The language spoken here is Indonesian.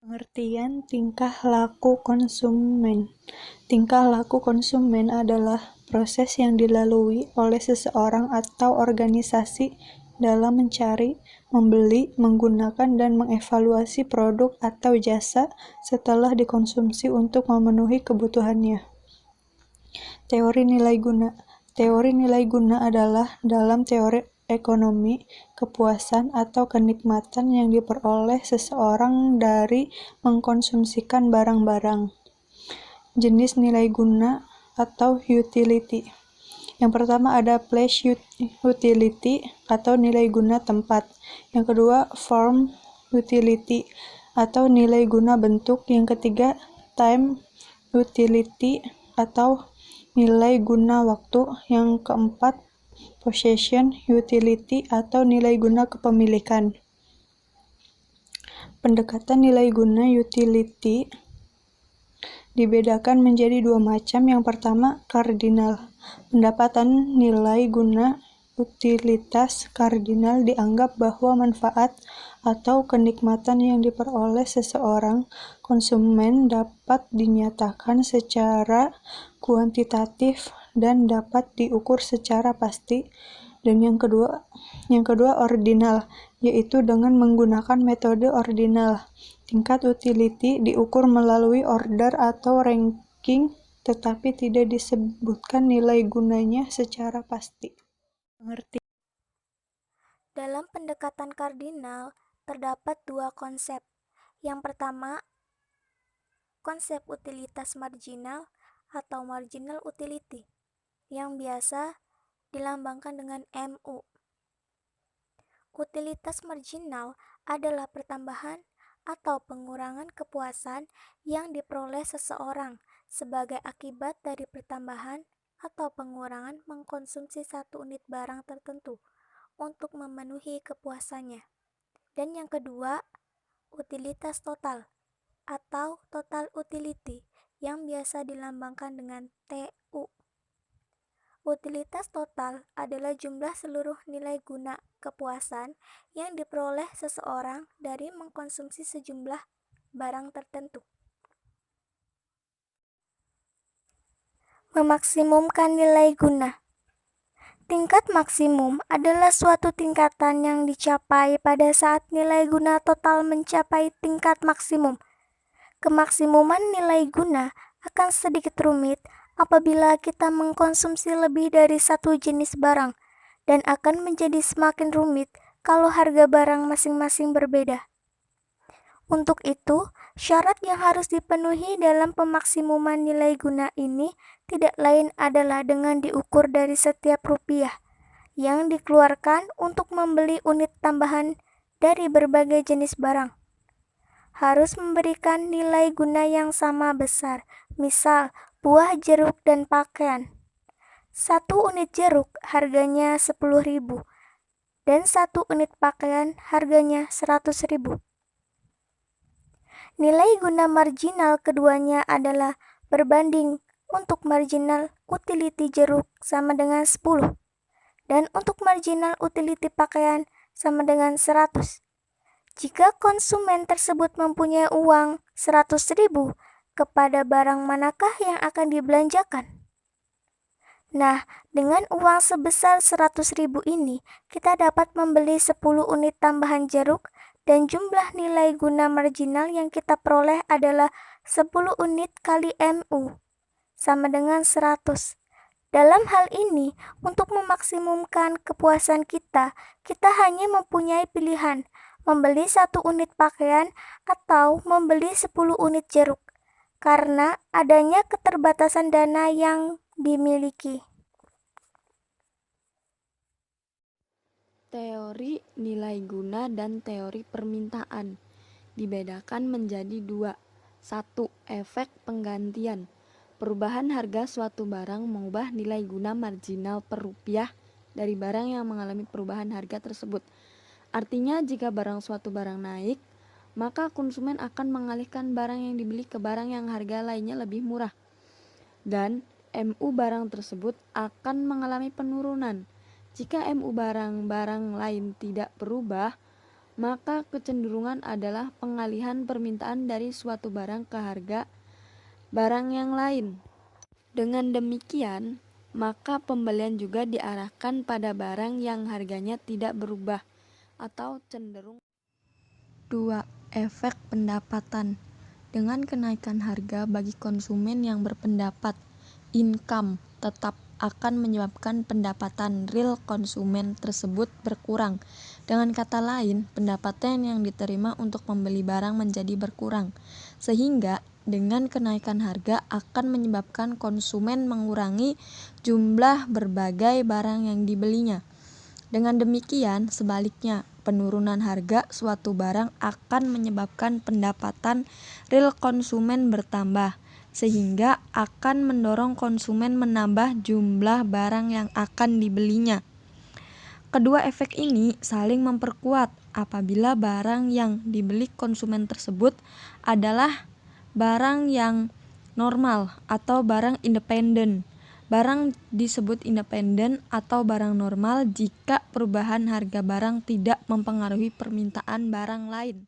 Pengertian tingkah laku konsumen. Tingkah laku konsumen adalah proses yang dilalui oleh seseorang atau organisasi dalam mencari, membeli, menggunakan, dan mengevaluasi produk atau jasa setelah dikonsumsi untuk memenuhi kebutuhannya. Teori nilai guna. Teori nilai guna adalah dalam teori ekonomi, kepuasan atau kenikmatan yang diperoleh seseorang dari mengkonsumsikan barang-barang. Jenis nilai guna atau utility. Yang pertama ada place utility atau nilai guna tempat. Yang kedua form utility atau nilai guna bentuk. Yang ketiga time utility atau nilai guna waktu. Yang keempat possession utility atau nilai guna kepemilikan. Pendekatan nilai guna utility dibedakan menjadi dua macam. Yang pertama, kardinal. Pendapatan nilai guna utilitas kardinal dianggap bahwa manfaat atau kenikmatan yang diperoleh seseorang konsumen dapat dinyatakan secara kuantitatif dan dapat diukur secara pasti. Dan yang kedua ordinal, yaitu dengan menggunakan metode ordinal. Tingkat utility diukur melalui order atau ranking, tetapi tidak disebutkan nilai gunanya secara pasti. Dalam pendekatan kardinal, terdapat dua konsep. Yang pertama, konsep utilitas marginal atau marginal utility, yang biasa dilambangkan dengan MU. Utilitas marginal adalah pertambahan atau pengurangan kepuasan yang diperoleh seseorang sebagai akibat dari pertambahan atau pengurangan mengkonsumsi satu unit barang tertentu untuk memenuhi kepuasannya. Dan yang kedua, utilitas total atau total utility yang biasa dilambangkan dengan TU. Utilitas total adalah jumlah seluruh nilai guna kepuasan yang diperoleh seseorang dari mengkonsumsi sejumlah barang tertentu. Memaksimumkan nilai guna. Tingkat maksimum adalah suatu tingkatan yang dicapai pada saat nilai guna total mencapai tingkat maksimum. Kemaksimuman nilai guna akan sedikit rumit apabila kita mengkonsumsi lebih dari satu jenis barang, dan akan menjadi semakin rumit kalau harga barang masing-masing berbeda. Untuk itu, syarat yang harus dipenuhi dalam pemaksimuman nilai guna ini tidak lain adalah dengan diukur dari setiap rupiah yang dikeluarkan untuk membeli unit tambahan dari berbagai jenis barang harus memberikan nilai guna yang sama besar. Misal, buah, jeruk, dan pakaian. Satu unit jeruk harganya 10.000 dan satu unit pakaian harganya 100.000. Nilai guna marginal keduanya adalah berbanding. Untuk marginal utility jeruk sama dengan 10 dan untuk marginal utility pakaian sama dengan 100. Jika konsumen tersebut mempunyai uang 100.000, kepada barang manakah yang akan dibelanjakan? Nah, dengan uang sebesar 100.000 ini, kita dapat membeli 10 unit tambahan jeruk dan jumlah nilai guna marginal yang kita peroleh adalah 10 unit kali MU, sama dengan 100. Dalam hal ini, untuk memaksimumkan kepuasan kita hanya mempunyai pilihan membeli 1 unit pakaian atau membeli 10 unit jeruk, karena adanya keterbatasan dana yang dimiliki. Teori nilai guna dan teori permintaan dibedakan menjadi dua. Satu, efek penggantian. Perubahan harga suatu barang mengubah nilai guna marginal per rupiah dari barang yang mengalami perubahan harga tersebut. Artinya jika suatu barang naik, maka konsumen akan mengalihkan barang yang dibeli ke barang yang harga lainnya lebih murah. Dan MU barang tersebut akan mengalami penurunan. Jika MU barang-barang lain tidak berubah, maka kecenderungan adalah pengalihan permintaan dari suatu barang ke harga barang yang lain. Dengan demikian, maka pembelian juga diarahkan pada barang yang harganya tidak berubah atau cenderung. 2. Efek pendapatan. Dengan kenaikan harga bagi konsumen yang berpendapat income tetap akan menyebabkan pendapatan real konsumen tersebut berkurang. Dengan kata lain, pendapatan yang diterima untuk membeli barang menjadi berkurang. Sehingga dengan kenaikan harga akan menyebabkan konsumen mengurangi jumlah berbagai barang yang dibelinya. Dengan demikian, sebaliknya, penurunan harga suatu barang akan menyebabkan pendapatan real konsumen bertambah, sehingga akan mendorong konsumen menambah jumlah barang yang akan dibelinya. Kedua efek ini saling memperkuat apabila barang yang dibeli konsumen tersebut adalah barang yang normal atau barang independen. Barang disebut independen atau barang normal jika perubahan harga barang tidak mempengaruhi permintaan barang lain.